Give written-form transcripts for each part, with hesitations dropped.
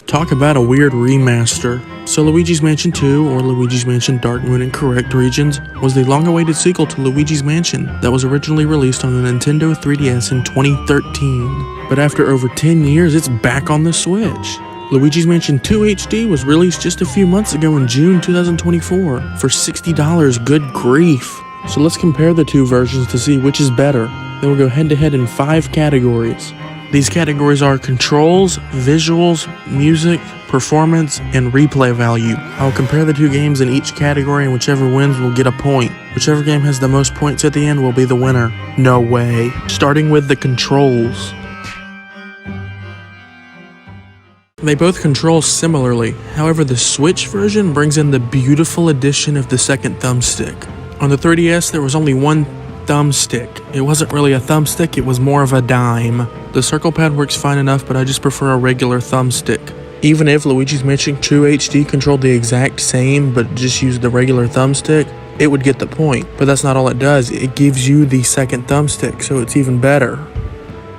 Talk about a weird remaster. So Luigi's Mansion 2, or Luigi's Mansion Dark Moon and Correct Regions, was the long-awaited sequel to Luigi's Mansion that was originally released on the Nintendo 3DS in 2013. But after over 10 years, it's back on the Switch. Luigi's Mansion 2 HD was released just a few months ago in June 2024 for $60, good grief. So let's compare the two versions to see which is better. Then we'll go head-to-head in 5 categories. These categories are controls, visuals, music, performance, and replay value. I'll compare the two games in each category, and whichever wins will get a point. Whichever game has the most points at the end will be the winner. No way. Starting with the controls. They both control similarly, however the Switch version brings in the beautiful addition of the second thumbstick. On the 3DS there was only one thumbstick. It wasn't really a thumbstick, it was more of a dime. The circle pad works fine enough, but I just prefer a regular thumbstick. Even if Luigi's Mansion 2 HD controlled the exact same but just used the regular thumbstick, it would get the point. But that's not all it does, it gives you the second thumbstick, so it's even better.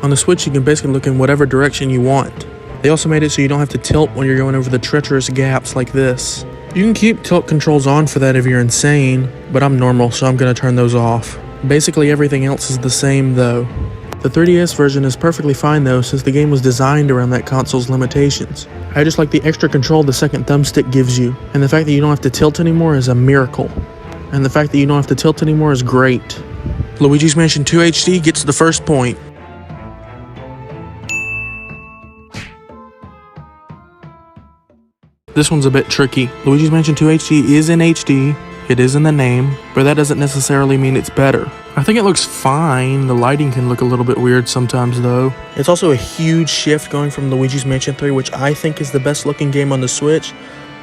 On the Switch you can basically look in whatever direction you want. They also made it so you don't have to tilt when you're going over the treacherous gaps like this. You can keep tilt controls on for that if you're insane, but I'm normal so I'm going to turn those off. Basically everything else is the same though. The 3DS version is perfectly fine though, since the game was designed around that console's limitations. I just like the extra control the second thumbstick gives you, and the fact that you don't have to tilt anymore is a miracle. And the fact that you don't have to tilt anymore is great. Luigi's Mansion 2 HD gets the first point. This one's a bit tricky. Luigi's Mansion 2 HD is in HD, it is in the name, but that doesn't necessarily mean it's better. I think it looks fine, the lighting can look a little bit weird sometimes though. It's also a huge shift going from Luigi's Mansion 3, which I think is the best looking game on the Switch,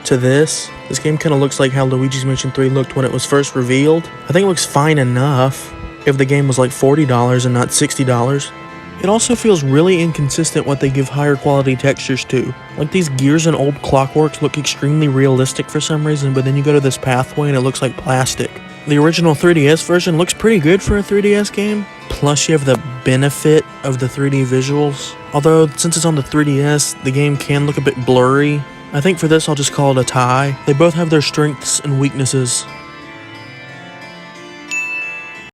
to this. This game kind of looks like how Luigi's Mansion 3 looked when it was first revealed. I think it looks fine enough if the game was like $40 and not $60. It also feels really inconsistent what they give higher quality textures to. Like these gears and old clockworks look extremely realistic for some reason, but then you go to this pathway and it looks like plastic. The original 3DS version looks pretty good for a 3DS game, plus you have the benefit of the 3D visuals. Although, since it's on the 3DS, the game can look a bit blurry. I think for this I'll just call it a tie. They both have their strengths and weaknesses.